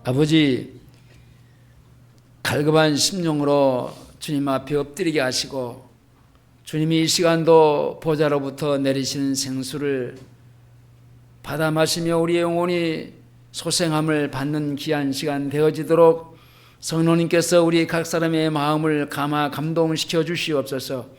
아버지, 갈급한 심령으로 주님 앞에 엎드리게 하시고 주님이 이 시간도 보좌로부터 내리시는 생수를 받아 마시며 우리의 영혼이 소생함을 받는 귀한 시간 되어지도록 성령님께서 우리 각 사람의 마음을 감동시켜 주시옵소서.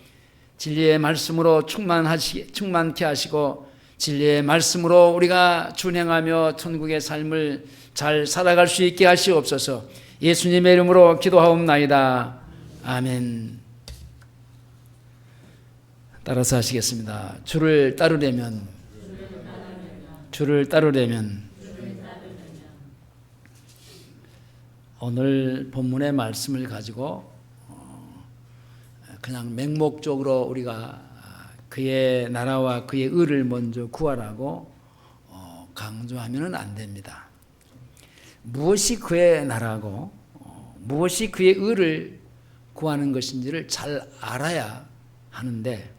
진리의 말씀으로 충만케 하시고 진리의 말씀으로 우리가 준행하며 천국의 삶을 잘 살아갈 수 있게 하시옵소서. 예수님의 이름으로 기도하옵나이다. 아멘. 따라서 하시겠습니다. 주를 따르려면 오늘 본문의 말씀을 가지고 그냥 맹목적으로 우리가 그의 나라와 그의 의를 먼저 구하라고 강조하면 안 됩니다. 무엇이 그의 나라고 무엇이 그의 의를 구하는 것인지를 잘 알아야 하는데,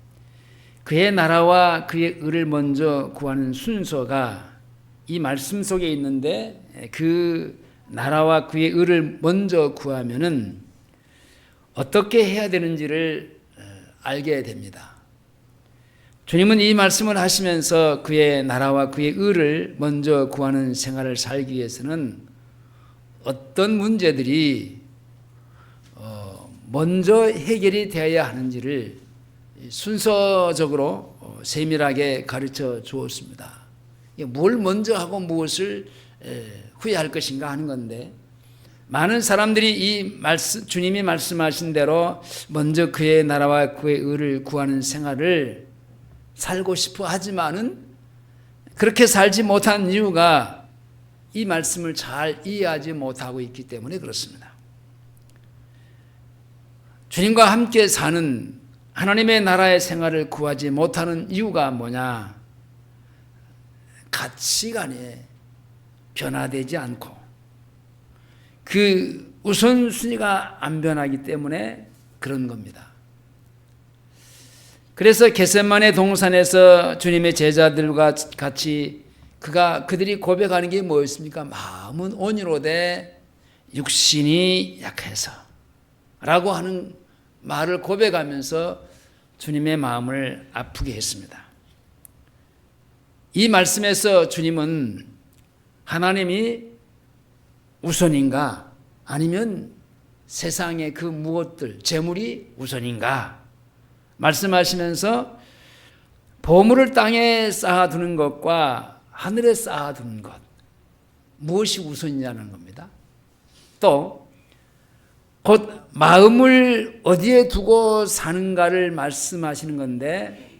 그의 나라와 그의 의를 먼저 구하는 순서가 이 말씀 속에 있는데, 그 나라와 그의 의를 먼저 구하면은 어떻게 해야 되는지를 알게 됩니다. 주님은 이 말씀을 하시면서 그의 나라와 그의 의를 먼저 구하는 생활을 살기 위해서는 어떤 문제들이 먼저 해결이 되어야 하는지를 순서적으로 세밀하게 가르쳐 주었습니다. 뭘 먼저 하고 무엇을 후회할 것인가 하는 건데, 많은 사람들이 주님이 말씀하신 대로 먼저 그의 나라와 그의 의를 구하는 생활을 살고 싶어 하지만은 그렇게 살지 못한 이유가 이 말씀을 잘 이해하지 못하고 있기 때문에 그렇습니다. 주님과 함께 사는 하나님의 나라의 생활을 구하지 못하는 이유가 뭐냐? 가치관이 변화되지 않고 그 우선순위가 안 변하기 때문에 그런 겁니다. 그래서 겟세마네 동산에서 주님의 제자들과 같이 그들이 고백하는 게 뭐였습니까? 마음은 온유로되 육신이 약해서 라고 하는 말을 고백하면서 주님의 마음을 아프게 했습니다. 이 말씀에서 주님은 하나님이 우선인가 아니면 세상의 그 무엇들, 재물이 우선인가 말씀하시면서 보물을 땅에 쌓아두는 것과 하늘에 쌓아두는 것, 무엇이 우선이냐는 겁니다. 또 곧 마음을 어디에 두고 사는가를 말씀하시는 건데,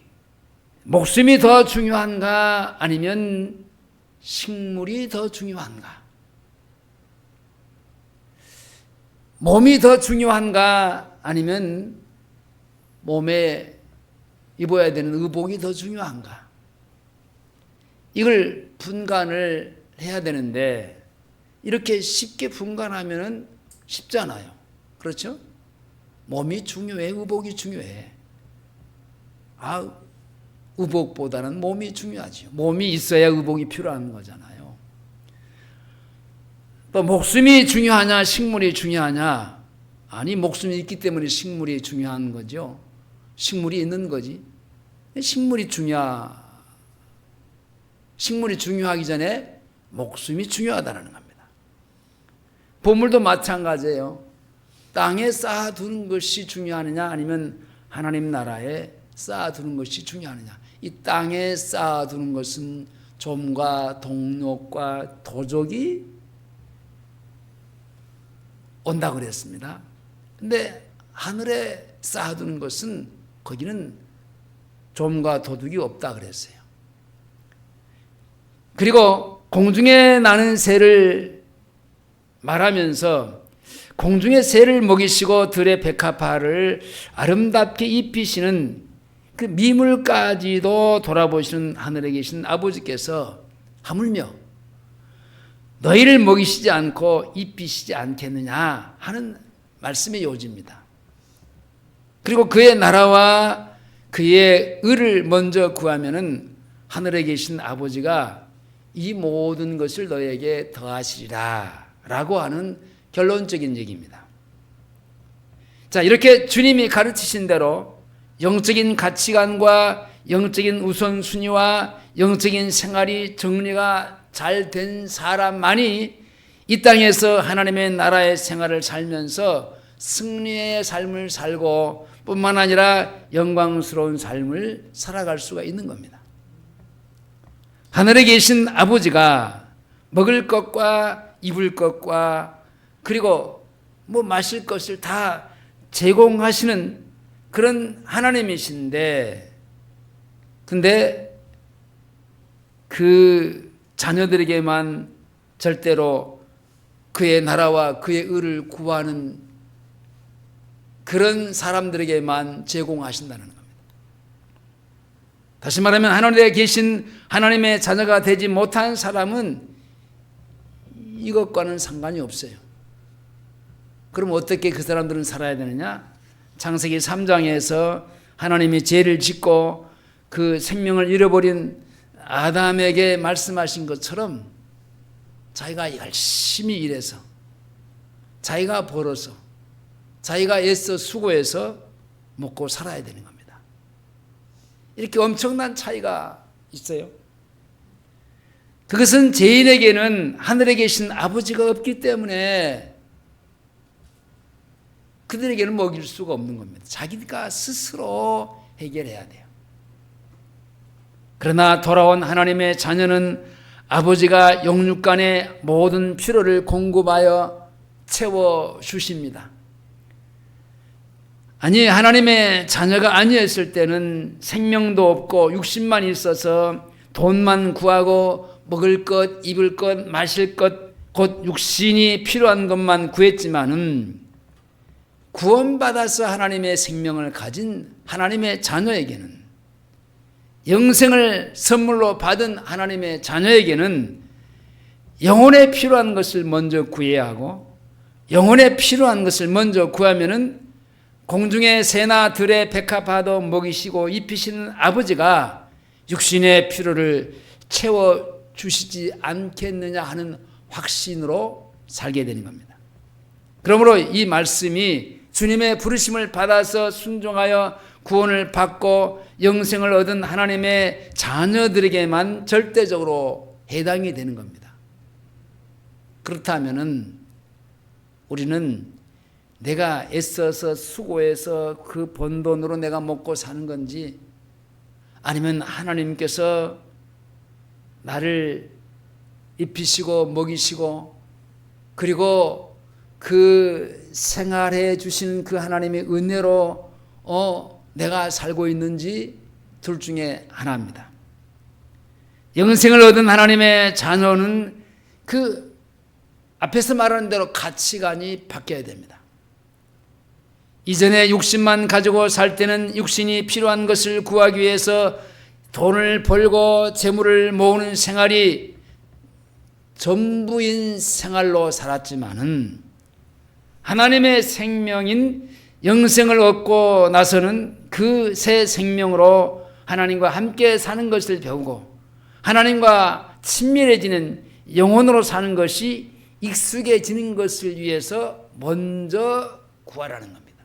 목숨이 더 중요한가 아니면 식물이 더 중요한가, 몸이 더 중요한가 아니면 몸에 입어야 되는 의복이 더 중요한가, 이걸 분간을 해야 되는데 이렇게 쉽게 분간하면 쉽잖아요. 그렇죠? 몸이 중요해, 의복이 중요해. 의복보다는 몸이 중요하죠. 몸이 있어야 의복이 필요한 거잖아요. 또 목숨이 중요하냐 식물이 중요하냐? 아니, 목숨이 있기 때문에 식물이 중요한 거죠. 식물이 있는 거지. 식물이 중요하기 전에 목숨이 중요하다는 겁니다. 보물도 마찬가지예요. 땅에 쌓아두는 것이 중요하느냐 아니면 하나님 나라에 쌓아두는 것이 중요하느냐. 이 땅에 쌓아두는 것은 좀과 동력과 도적이 온다고 그랬습니다. 근데 하늘에 쌓아두는 것은 거기는 좀과 도둑이 없다 그랬어요. 그리고 공중에 나는 새를 말하면서 공중의 새를 먹이시고 들의 백합화를 아름답게 입히시는 그 미물까지도 돌아보시는 하늘에 계신 아버지께서 하물며 너희를 먹이시지 않고 입히시지 않겠느냐 하는 말씀의 요지입니다. 그리고 그의 나라와 그의 의를 먼저 구하면은 하늘에 계신 아버지가 이 모든 것을 너에게 더하시리라 라고 하는 결론적인 얘기입니다. 자, 이렇게 주님이 가르치신 대로 영적인 가치관과 영적인 우선순위와 영적인 생활이 정리가 잘 된 사람만이 이 땅에서 하나님의 나라의 생활을 살면서 승리의 삶을 살고 뿐만 아니라 영광스러운 삶을 살아갈 수가 있는 겁니다. 하늘에 계신 아버지가 먹을 것과 입을 것과 그리고 마실 것을 다 제공하시는 그런 하나님이신데, 근데 그 자녀들에게만 절대로 그의 나라와 그의 의를 구하는 그런 사람들에게만 제공하신다는 겁니다. 다시 말하면 하늘에 계신 하나님의 자녀가 되지 못한 사람은 이것과는 상관이 없어요. 그럼 어떻게 그 사람들은 살아야 되느냐? 창세기 3장에서 하나님이 죄를 짓고 그 생명을 잃어버린 아담에게 말씀하신 것처럼 자기가 열심히 일해서 자기가 벌어서 자기가 애써 수고해서 먹고 살아야 되는 겁니다. 이렇게 엄청난 차이가 있어요. 그것은 죄인에게는 하늘에 계신 아버지가 없기 때문에 그들에게는 먹일 수가 없는 겁니다. 자기가 스스로 해결해야 돼요. 그러나 돌아온 하나님의 자녀는 아버지가 영육간의 모든 필요를 공급하여 채워주십니다. 아니, 하나님의 자녀가 아니었을 때는 생명도 없고 육신만 있어서 돈만 구하고 먹을 것, 입을 것, 마실 것, 곧 육신이 필요한 것만 구했지만은 구원받아서 하나님의 생명을 가진 하나님의 자녀에게는, 영생을 선물로 받은 하나님의 자녀에게는 영혼에 필요한 것을 먼저 구해야 하고, 영혼에 필요한 것을 먼저 구하면은 공중의 새나 들의 백합화도 먹이시고 입히시는 아버지가 육신의 필요를 채워주시지 않겠느냐 하는 확신으로 살게 되는 겁니다. 그러므로 이 말씀이 주님의 부르심을 받아서 순종하여 구원을 받고 영생을 얻은 하나님의 자녀들에게만 절대적으로 해당이 되는 겁니다. 그렇다면은 우리는 내가 애써서 수고해서 그 번 돈으로 내가 먹고 사는 건지, 아니면 하나님께서 나를 입히시고 먹이시고 그리고 그 생활해 주신 그 하나님의 은혜로 내가 살고 있는지, 둘 중에 하나입니다. 영생을 얻은 하나님의 자녀는 그 앞에서 말하는 대로 가치관이 바뀌어야 됩니다. 이전에 육신만 가지고 살 때는 육신이 필요한 것을 구하기 위해서 돈을 벌고 재물을 모으는 생활이 전부인 생활로 살았지만은, 하나님의 생명인 영생을 얻고 나서는 그 새 생명으로 하나님과 함께 사는 것을 배우고 하나님과 친밀해지는 영혼으로 사는 것이 익숙해지는 것을 위해서 먼저 구하라는 겁니다.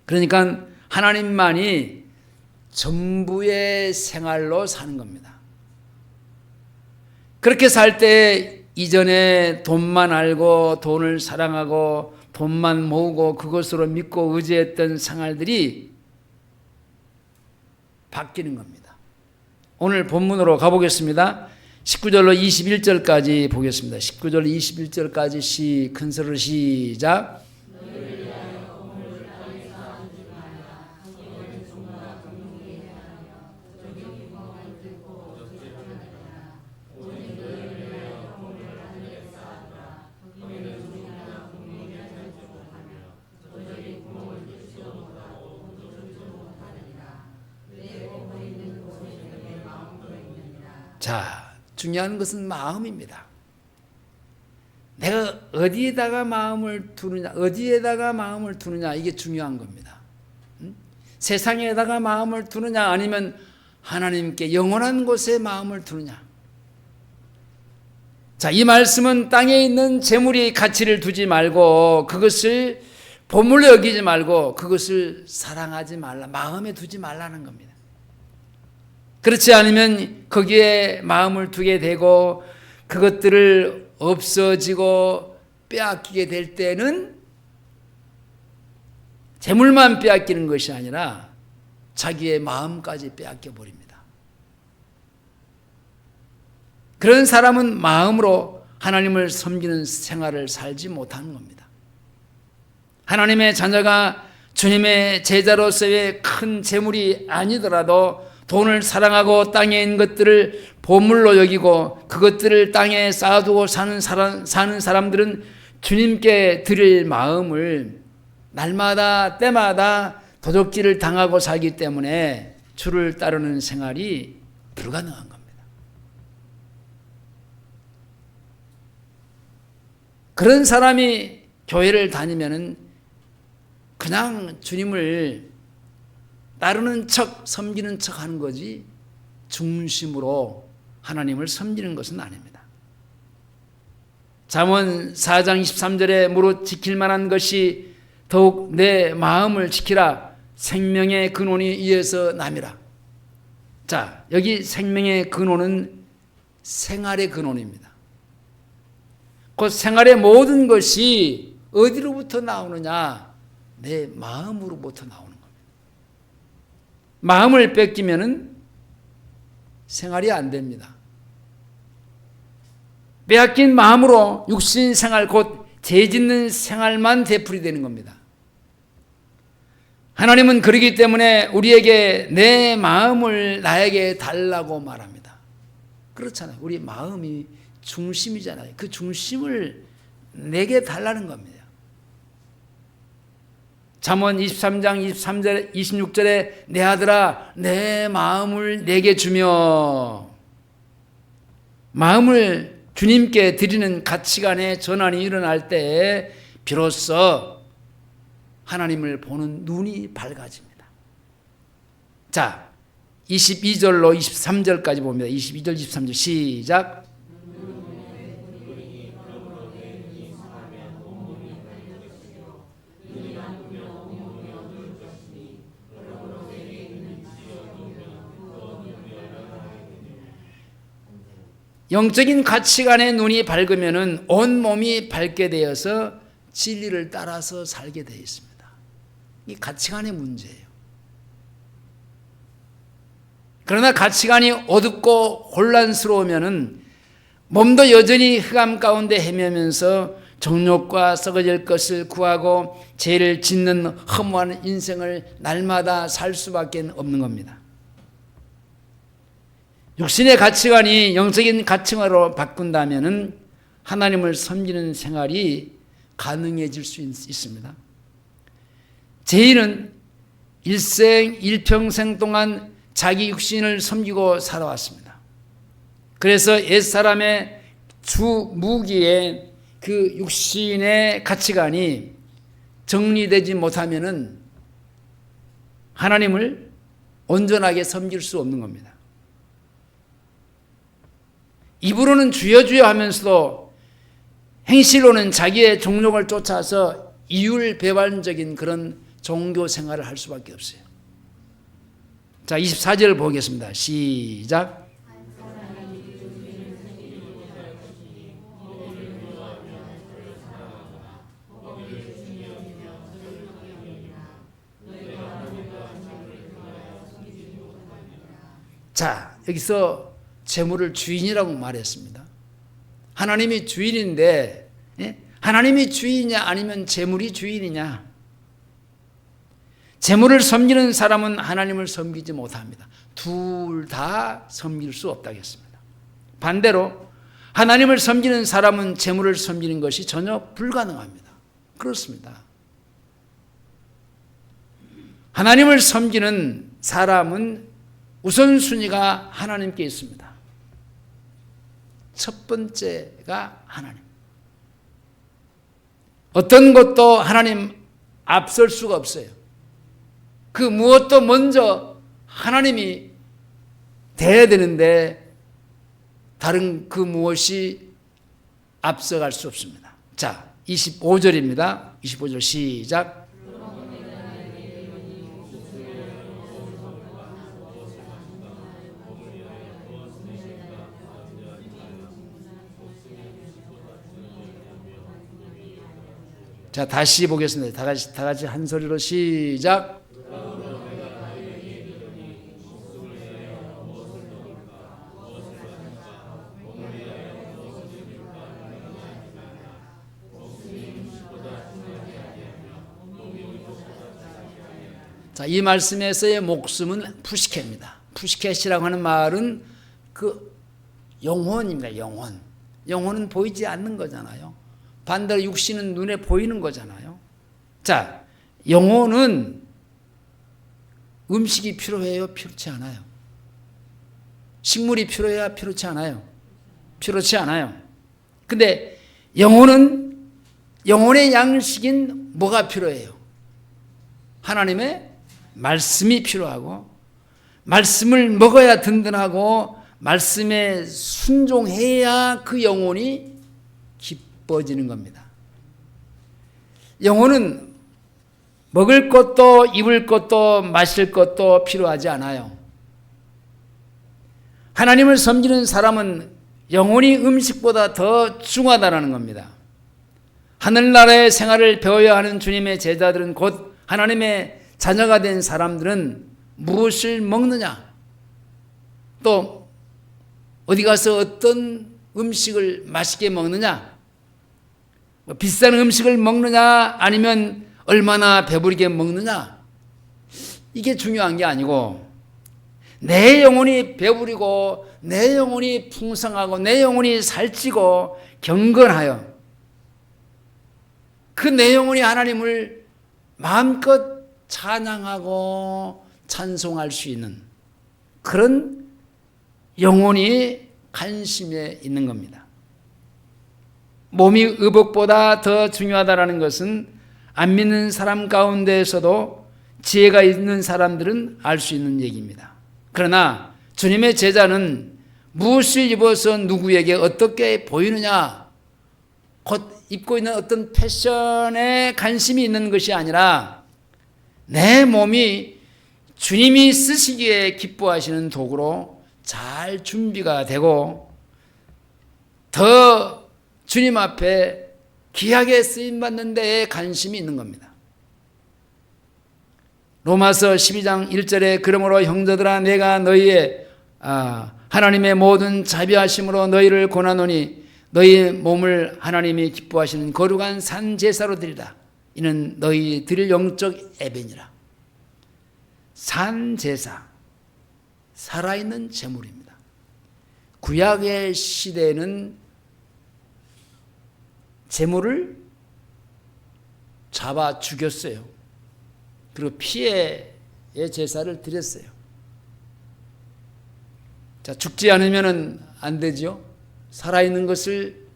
그러니까 하나님만이 전부의 생활로 사는 겁니다. 그렇게 살 때 이전에 돈만 알고 돈을 사랑하고 돈만 모으고 그것으로 믿고 의지했던 생활들이 바뀌는 겁니다. 오늘 본문으로 가보겠습니다. 19절로 21절까지 보겠습니다. 19절 21절까지 큰 소리로 시작. 자, 중요한 것은 마음입니다. 내가 어디에다가 마음을 두느냐, 이게 중요한 겁니다. 세상에다가 마음을 두느냐, 아니면 하나님께 영원한 곳에 마음을 두느냐. 자, 이 말씀은 땅에 있는 재물이 가치를 두지 말고 그것을 보물로 여기지 말고 그것을 사랑하지 말라, 마음에 두지 말라는 겁니다. 그렇지 않으면 거기에 마음을 두게 되고 그것들을 없어지고 빼앗기게 될 때는 재물만 빼앗기는 것이 아니라 자기의 마음까지 빼앗겨 버립니다. 그런 사람은 마음으로 하나님을 섬기는 생활을 살지 못하는 겁니다. 하나님의 자녀가 주님의 제자로서의 큰 재물이 아니더라도 돈을 사랑하고 땅에 있는 것들을 보물로 여기고 그것들을 땅에 쌓아두고 사는 사람들은 주님께 드릴 마음을 날마다 때마다 도적질을 당하고 살기 때문에 주를 따르는 생활이 불가능한 겁니다. 그런 사람이 교회를 다니면은 그냥 주님을 따르는 척, 섬기는 척 하는 거지 중심으로 하나님을 섬기는 것은 아닙니다. 잠언 4장 23절에 무릇 지킬 만한 것이 더욱 내 마음을 지키라. 생명의 근원이 이에서 남이라. 자, 여기 생명의 근원은 생활의 근원입니다. 그 생활의 모든 것이 어디로부터 나오느냐? 내 마음으로부터 나오는 겁니다. 마음을 뺏기면은 생활이 안 됩니다. 빼앗긴 마음으로 육신 생활, 곧 죄짓는 생활만 되풀이되는 겁니다. 하나님은 그러기 때문에 우리에게 내 마음을 나에게 달라고 말합니다. 그렇잖아요. 우리 마음이 중심이잖아요. 그 중심을 내게 달라는 겁니다. 잠언 23장 23절 26절에 내 아들아 내 마음을 내게 주며, 마음을 주님께 드리는 가치관의 전환이 일어날 때 비로소 하나님을 보는 눈이 밝아집니다. 자, 22절로 23절까지 봅니다. 22절 23절 시작. 영적인 가치관의 눈이 밝으면은 온 몸이 밝게 되어서 진리를 따라서 살게 되어 있습니다. 이 가치관의 문제예요. 그러나 가치관이 어둡고 혼란스러우면은 몸도 여전히 흑암 가운데 헤매면서 정욕과 썩어질 것을 구하고 죄를 짓는 허무한 인생을 날마다 살 수밖에 없는 겁니다. 육신의 가치관이 영적인 가치관으로 바꾼다면은 하나님을 섬기는 생활이 가능해질 수 있습니다. 죄인은 일평생 동안 자기 육신을 섬기고 살아왔습니다. 그래서 옛사람의 주 무기에 그 육신의 가치관이 정리되지 못하면은 하나님을 온전하게 섬길 수 없는 겁니다. 입으로는 주여 주여 하면서도 행실로는 자기의 종족을 쫓아서 이율배반적인 그런 종교 생활을 할 수밖에 없어요. 자, 24절 보겠습니다. 시작. 자, 여기서 재물을 주인이라고 말했습니다. 하나님이 주인인데, 하나님이 주인이냐 아니면 재물이 주인이냐? 재물을 섬기는 사람은 하나님을 섬기지 못합니다. 둘 다 섬길 수 없다겠습니다. 반대로 하나님을 섬기는 사람은 재물을 섬기는 것이 전혀 불가능합니다. 그렇습니다. 하나님을 섬기는 사람은 우선순위가 하나님께 있습니다. 첫 번째가 하나님. 어떤 것도 하나님 앞설 수가 없어요. 그 무엇도 먼저 하나님이 돼야 되는데 다른 그 무엇이 앞서갈 수 없습니다. 자, 25절입니다. 25절 시작. 자, 다시 보겠습니다. 다 같이 한 소리로 시작. 자, 이 말씀에서의 목숨은 푸시켓입니다. 푸시켓이라고 하는 말은 그 영혼입니다. 영혼. 영혼은 보이지 않는 거잖아요. 반대로 육신은 눈에 보이는 거잖아요. 자, 영혼은 음식이 필요해요? 필요치 않아요? 식물이 필요해야 필요치 않아요? 필요치 않아요. 근데 영혼의 양식인 뭐가 필요해요? 하나님의 말씀이 필요하고, 말씀을 먹어야 든든하고, 말씀에 순종해야 그 영혼이 기뻐지는 겁니다. 영혼은 먹을 것도 입을 것도 마실 것도 필요하지 않아요. 하나님을 섬기는 사람은 영혼이 음식보다 더 중하다는 겁니다. 하늘나라의 생활을 배워야 하는 주님의 제자들은 곧 하나님의 자녀가 된 사람들은 무엇을 먹느냐, 또 어디 가서 어떤 음식을 맛있게 먹느냐, 비싼 음식을 먹느냐, 아니면 얼마나 배부르게 먹느냐, 이게 중요한 게 아니고 내 영혼이 배부리고 내 영혼이 풍성하고 내 영혼이 살찌고 경건하여 그 내 영혼이 하나님을 마음껏 찬양하고 찬송할 수 있는 그런 영혼이 관심에 있는 겁니다. 몸이 의복보다 더 중요하다는 것은 안 믿는 사람 가운데에서도 지혜가 있는 사람들은 알 수 있는 얘기입니다. 그러나 주님의 제자는 무엇을 입어서 누구에게 어떻게 보이느냐, 곧 입고 있는 어떤 패션에 관심이 있는 것이 아니라 내 몸이 주님이 쓰시기에 기뻐하시는 도구로 잘 준비가 되고 더 주님 앞에 귀하게 쓰임받는 데에 관심이 있는 겁니다. 로마서 12장 1절에 그러므로 형제들아 내가 너희의 하나님의 모든 자비하심으로 너희를 권하노니 너희의 몸을 하나님이 기뻐하시는 거룩한 산 제사로 드리라. 이는 너희 드릴 영적 예배니라. 산 제사, 살아있는 제물입니다. 구약의 시대에는 제물을 잡아 죽였어요. 그리고 피해의 제사를 드렸어요. 자, 죽지 않으면 안 되죠. 살아있는 것을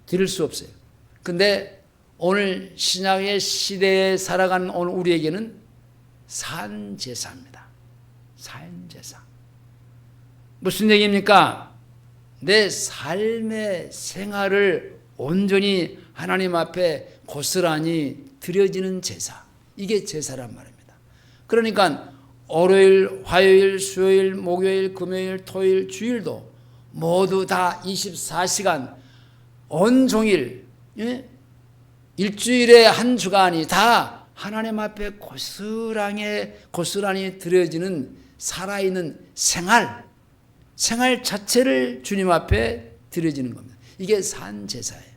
드릴 수 없어요. 근데 오늘 신약의 시대에 살아가는 오늘 우리에게는 산제사입니다. 산제사. 무슨 얘기입니까? 내 삶의 생활을 온전히 하나님 앞에 고스란히 드려지는 제사. 이게 제사란 말입니다. 그러니까 월요일, 화요일, 수요일, 목요일, 금요일, 토요일, 주일도 모두 다 24시간 온종일, 일주일에 한 주간이 다 하나님 앞에 고스란히 드려지는 살아있는 생활 자체를 주님 앞에 드려지는 겁니다. 이게 산제사예요.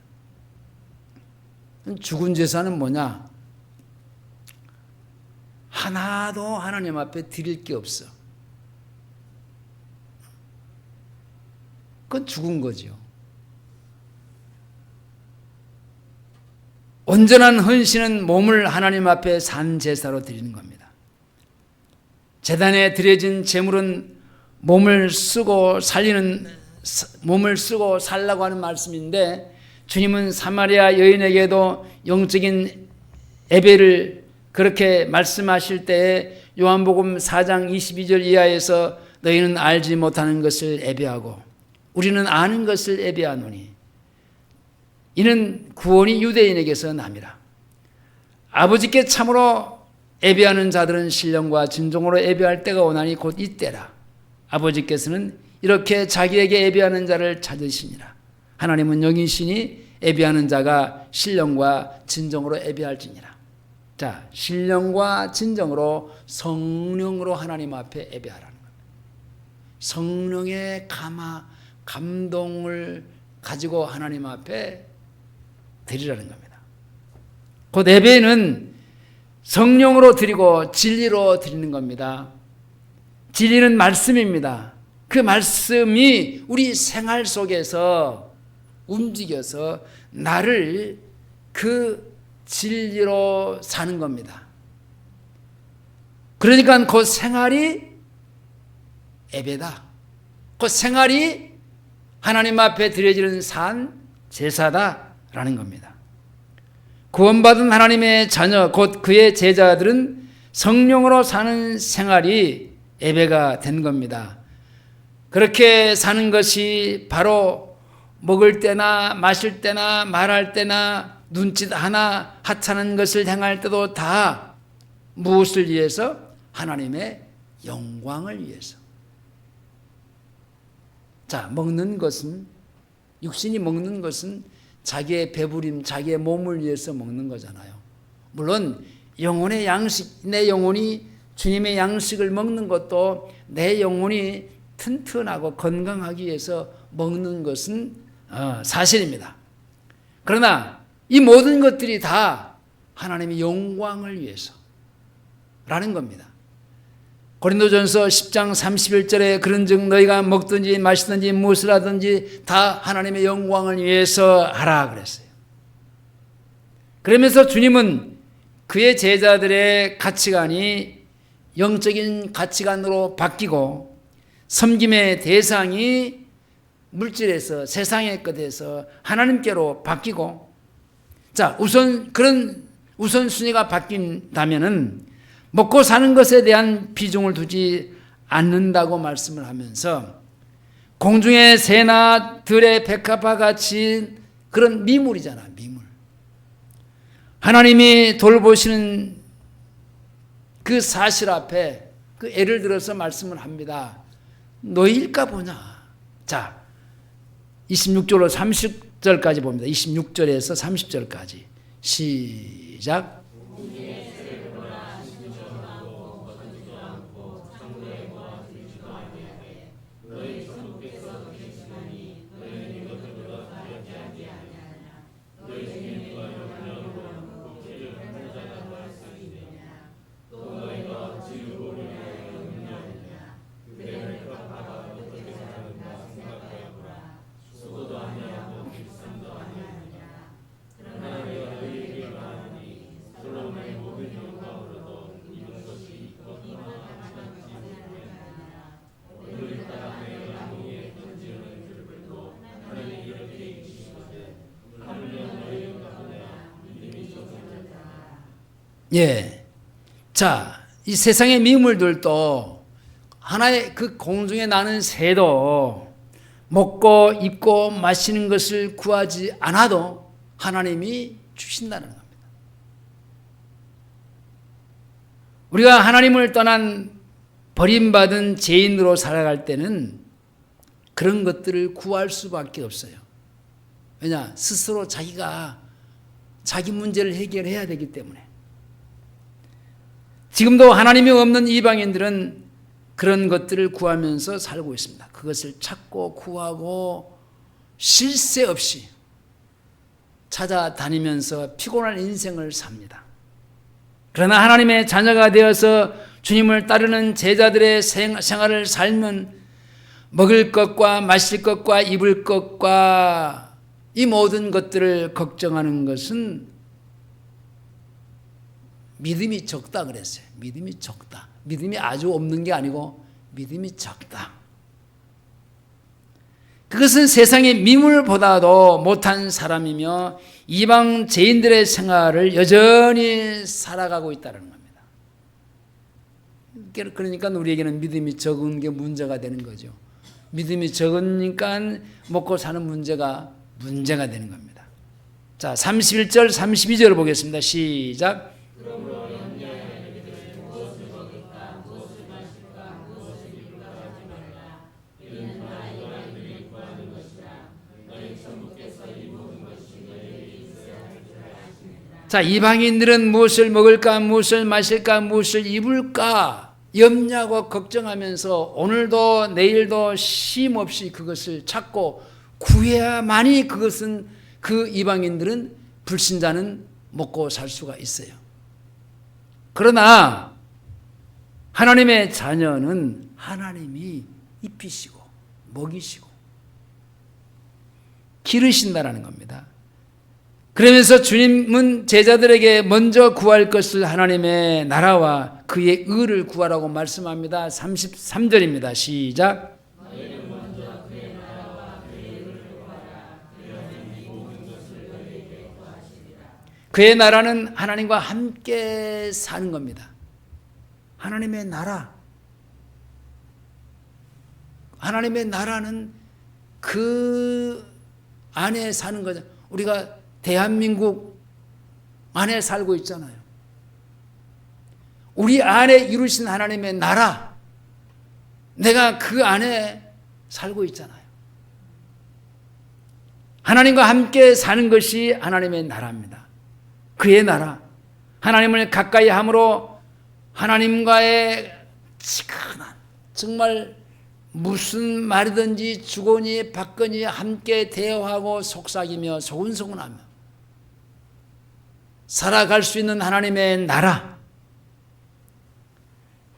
죽은 제사는 뭐냐? 하나도 하나님 앞에 드릴 게 없어. 그건 죽은 거죠. 온전한 헌신은 몸을 하나님 앞에 산 제사로 드리는 겁니다. 제단에 드려진 제물은 몸을 쓰고 살라고 하는 말씀인데, 주님은 사마리아 여인에게도 영적인 예배를 그렇게 말씀하실 때에 요한복음 4장 22절 이하에서 너희는 알지 못하는 것을 예배하고 우리는 아는 것을 예배하노니 이는 구원이 유대인에게서 남이라. 아버지께 참으로 예배하는 자들은 신령과 진정으로 예배할 때가 오나니 곧 이때라. 아버지께서는 이렇게 자기에게 예배하는 자를 찾으시니라. 하나님은 영이시니 예배하는 자가 신령과 진정으로 예배할지니라. 자, 신령과 진정으로 성령으로 하나님 앞에 예배하라는 겁니다. 성령의 감동을 가지고 하나님 앞에 드리라는 겁니다. 곧 예배는 성령으로 드리고 진리로 드리는 겁니다. 진리는 말씀입니다. 그 말씀이 우리 생활 속에서 움직여서 나를 그 진리로 사는 겁니다. 그러니까 그 생활이 예배다. 그 생활이 하나님 앞에 드려지는 산 제사다라는 겁니다. 구원받은 하나님의 자녀 곧 그의 제자들은 성령으로 사는 생활이 예배가 된 겁니다. 그렇게 사는 것이 바로 먹을 때나 마실 때나 말할 때나 눈짓 하나 하찮은 것을 행할 때도 다 무엇을 위해서? 하나님의 영광을 위해서. 자, 먹는 것은, 육신이 먹는 것은 자기의 배부림, 자기의 몸을 위해서 먹는 거잖아요. 물론 영혼의 양식, 내 영혼이 주님의 양식을 먹는 것도 내 영혼이 튼튼하고 건강하기 위해서 먹는 것은 사실입니다. 그러나 이 모든 것들이 다 하나님의 영광을 위해서라는 겁니다. 고린도전서 10장 31절에 그런즉 너희가 먹든지 마시든지 무엇을 하든지 다 하나님의 영광을 위해서 하라 그랬어요. 그러면서 주님은 그의 제자들의 가치관이 영적인 가치관으로 바뀌고 섬김의 대상이 물질에서 세상의 것에서 하나님께로 바뀌고, 자, 그런 우선순위가 바뀐다면은 먹고 사는 것에 대한 비중을 두지 않는다고 말씀을 하면서 공중의 새나 들의 백합화 같이 그런 미물이잖아, 미물. 하나님이 돌보시는 그 사실 앞에 그 예를 들어서 말씀을 합니다. 너희일까 보냐. 자, 26절로 30절까지 봅니다. 26절에서 30절까지 시작. 예. 자, 이 세상의 미물들도 하나의 그 공중에 나는 새도 먹고 입고 마시는 것을 구하지 않아도 하나님이 주신다는 겁니다. 우리가 하나님을 떠난 버림받은 죄인으로 살아갈 때는 그런 것들을 구할 수밖에 없어요. 왜냐? 스스로 자기가 자기 문제를 해결해야 되기 때문에. 지금도 하나님이 없는 이방인들은 그런 것들을 구하면서 살고 있습니다. 그것을 찾고 구하고 쉴 새 없이 찾아다니면서 피곤한 인생을 삽니다. 그러나 하나님의 자녀가 되어서 주님을 따르는 제자들의 생활을 살면 먹을 것과 마실 것과 입을 것과 이 모든 것들을 걱정하는 것은 믿음이 적다 그랬어요. 믿음이 적다. 믿음이 아주 없는 게 아니고 믿음이 적다. 그것은 세상의 미물보다도 못한 사람이며 이방 죄인들의 생활을 여전히 살아가고 있다는 겁니다. 그러니까 우리에게는 믿음이 적은 게 문제가 되는 거죠. 믿음이 적으니까 먹고 사는 문제가 되는 겁니다. 자, 31절, 32절 보겠습니다. 시작. 자, 이방인들은 무엇을 먹을까, 무엇을 마실까, 무엇을 입을까 염려하고 걱정하면서 오늘도 내일도 쉼 없이 그것을 찾고 구해야만이 그것은 그 이방인들은 불신자는 먹고 살 수가 있어요. 그러나 하나님의 자녀는 하나님이 입히시고 먹이시고 기르신다라는 겁니다. 그러면서 주님은 제자들에게 먼저 구할 것을 하나님의 나라와 그의 의를 구하라고 말씀합니다. 33절입니다. 시작. 그의 나라는 하나님과 함께 사는 겁니다. 하나님의 나라. 하나님의 나라는 그 안에 사는 거죠. 우리가 대한민국 안에 살고 있잖아요. 우리 안에 이루신 하나님의 나라, 내가 그 안에 살고 있잖아요. 하나님과 함께 사는 것이 하나님의 나라입니다. 그의 나라, 하나님을 가까이 함으로 하나님과의 지근한, 정말 무슨 말이든지 주거니 받거니 함께 대화하고 속삭이며 소근소근하며 살아갈 수 있는 하나님의 나라,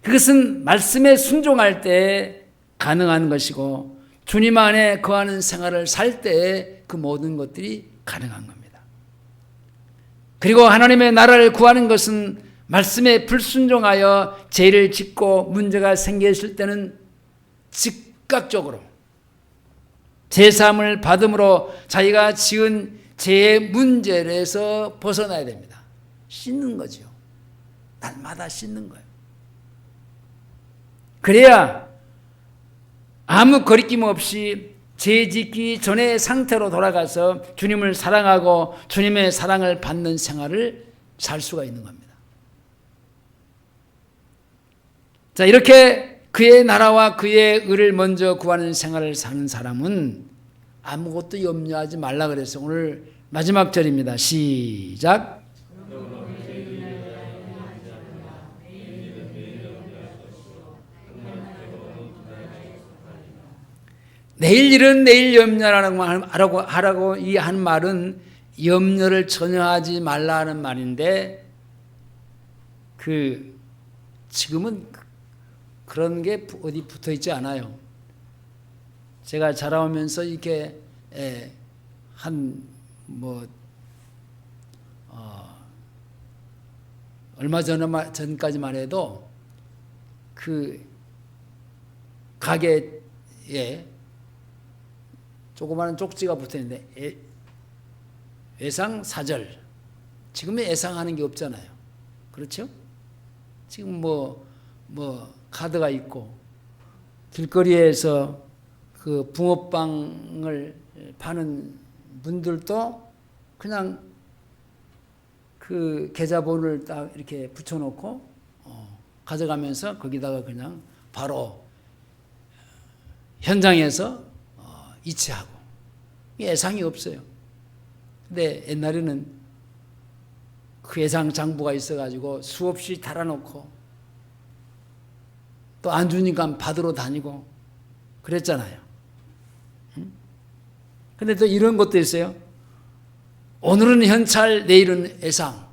그것은 말씀에 순종할 때 가능한 것이고 주님 안에 거하는 생활을 살 때 그 모든 것들이 가능한 겁니다. 그리고 하나님의 나라를 구하는 것은 말씀에 불순종하여 죄를 짓고 문제가 생겼을 때는 즉각적으로 제사함을 받음으로 자기가 지은 죄의 문제에서 벗어나야 됩니다. 씻는 거죠. 날마다 씻는 거예요. 그래야 아무 거리낌 없이 죄 짓기 전의 상태로 돌아가서 주님을 사랑하고 주님의 사랑을 받는 생활을 살 수가 있는 겁니다. 자, 이렇게 그의 나라와 그의 의를 먼저 구하는 생활을 사는 사람은 아무것도 염려하지 말라 그랬어요. 오늘 마지막 절입니다. 시작. 내일 일은 내일 염려하라고 이 한 말은 염려를 전혀 하지 말라는 말인데 지금은 그런 게 어디 붙어 있지 않아요. 제가 자라오면서 이렇게 얼마 전까지만 해도 그 가게에 조그마한 쪽지가 붙어 있는데 애상사절. 지금은 애상하는 게 없잖아요. 그렇죠? 지금 카드가 있고 길거리에서 그 붕어빵을 파는 분들도 그냥 그 계좌번호를 딱 이렇게 붙여놓고 가져가면서 거기다가 그냥 바로 현장에서 이체하고 예상이 없어요. 근데 옛날에는 그 예상 장부가 있어가지고 수없이 달아놓고 또 안 주니까 받으러 다니고 그랬잖아요. 근데 또 이런 것도 있어요. 오늘은 현찰, 내일은 애상.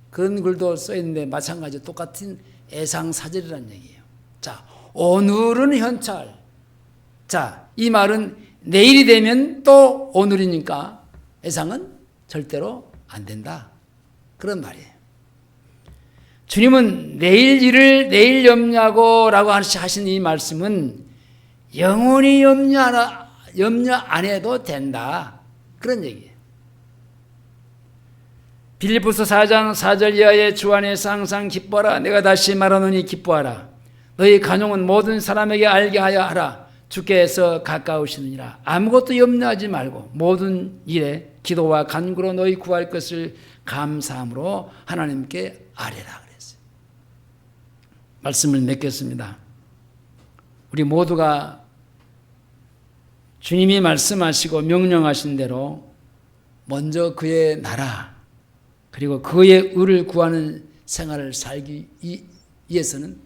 그런 글도 써있는데 마찬가지로 똑같은 애상사절이라는 얘기예요. 자, 오늘은 현찰. 자, 이 말은 내일이 되면 또 오늘이니까 애상은 절대로 안 된다. 그런 말이에요. 주님은 내일 일을 내일 염려하고라고 하신 이 말씀은 영원히 염려 안 해도 된다. 그런 얘기예요. 빌립보서 4장 4절 이하에 주 안에서 항상 기뻐하라. 내가 다시 말하노니 기뻐하라. 너희 간용은 모든 사람에게 알게 하여 하라. 주께서 가까우시느니라. 아무것도 염려하지 말고 모든 일에 기도와 간구로 너희 구할 것을 감사함으로 하나님께 아뢰라 그랬어요. 말씀을 맺겠습니다. 우리 모두가 주님이 말씀하시고 명령하신 대로 먼저 그의 나라 그리고 그의 의를 구하는 생활을 살기 위해서는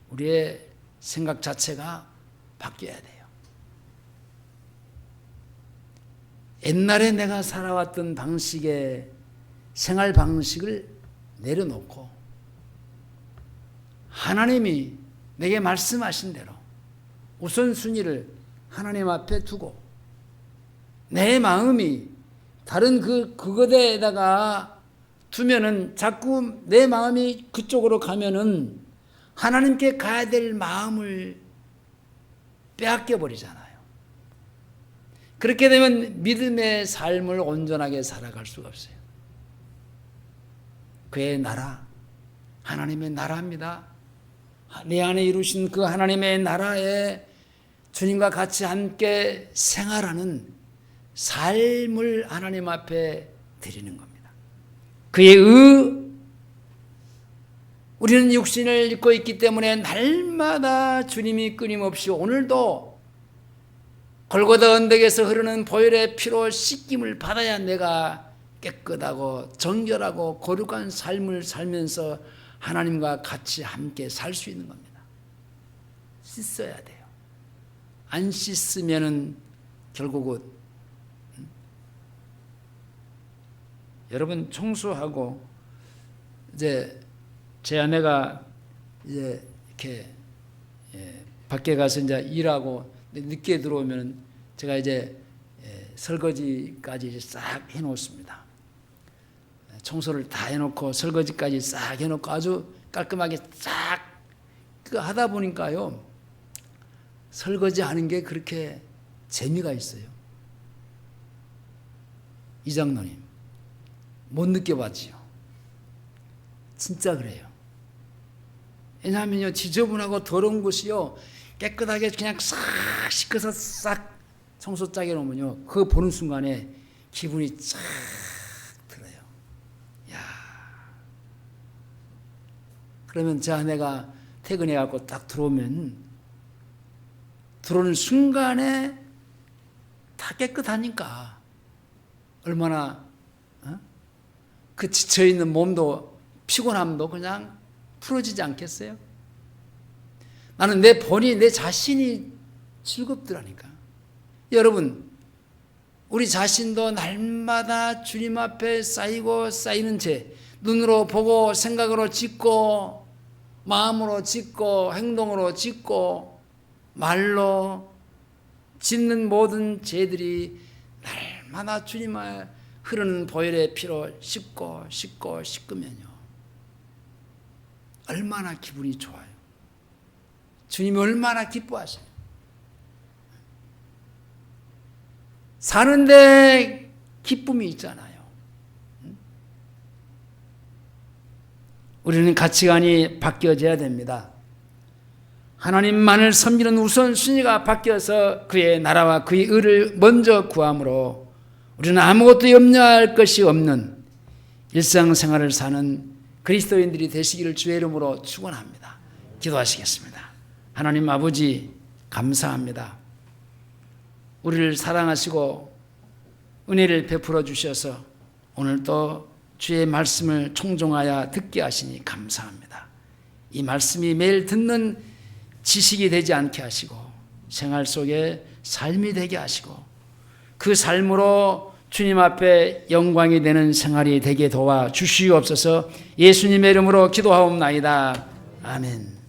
우리의 생각 자체가 바뀌어야 돼요. 옛날에 내가 살아왔던 방식의 생활 방식을 내려놓고 하나님이 내게 말씀하신 대로 우선순위를 하나님 앞에 두고 내 마음이 다른 그것에다가 두면은 자꾸 내 마음이 그쪽으로 가면은 하나님께 가야 될 마음을 빼앗겨 버리잖아요. 그렇게 되면 믿음의 삶을 온전하게 살아갈 수가 없어요. 그의 나라, 하나님의 나라입니다. 내 안에 이루신 그 하나님의 나라에 주님과 같이 함께 생활하는 삶을 하나님 앞에 드리는 겁니다. 그의 우리는 육신을 입고 있기 때문에 날마다 주님이 끊임없이 오늘도 골고다 언덕에서 흐르는 보혈의 피로 씻김을 받아야 내가 깨끗하고 정결하고 거룩한 삶을 살면서 하나님과 같이 함께 살 수 있는 겁니다. 씻어야 돼요. 안 씻으면은 결국은 여러분 청소하고 이제 제 아내가 이제 이렇게 밖에 가서 이제 일하고 늦게 들어오면 제가 이제 설거지까지 싹 해놓습니다. 청소를 다 해놓고 설거지까지 싹 해놓고 아주 깔끔하게 싹 하다 보니까요, 설거지하는 게 그렇게 재미가 있어요. 이장로님 못 느껴봤지요? 진짜 그래요. 왜냐하면요, 지저분하고 더러운 곳이요 깨끗하게 그냥 싹 씻어서 싹 청소짜게 해놓으면요, 그거 보는 순간에 기분이 쫙 들어요. 야, 그러면 제 아내가 퇴근해갖고 딱 들어오면 들어오는 순간에 다 깨끗하니까 얼마나 그 지쳐있는 몸도 피곤함도 그냥 풀어지지 않겠어요? 나는 내 자신이 즐겁더라니까. 여러분, 우리 자신도 날마다 주님 앞에 쌓이고 쌓이는 죄, 눈으로 보고 생각으로 짓고 마음으로 짓고 행동으로 짓고 말로 짓는 모든 죄들이 날마다 주님 앞에 흐르는 보혈의 피로 씻으면요, 얼마나 기분이 좋아요. 주님이 얼마나 기뻐하셔요. 사는데 기쁨이 있잖아요. 우리는 가치관이 바뀌어져야 됩니다. 하나님만을 섬기는 우선순위가 바뀌어서 그의 나라와 그의 의를 먼저 구함으로 우리는 아무것도 염려할 것이 없는 일상생활을 사는 그리스도인들이 되시기를 주의 이름으로 축원합니다. 기도하시겠습니다. 하나님 아버지, 감사합니다. 우리를 사랑하시고 은혜를 베풀어 주셔서 오늘 또 주의 말씀을 청종하여 듣게 하시니 감사합니다. 이 말씀이 매일 듣는 지식이 되지 않게 하시고 생활 속에 삶이 되게 하시고 그 삶으로 주님 앞에 영광이 되는 생활이 되게 도와 주시옵소서. 예수님의 이름으로 기도하옵나이다. 아멘.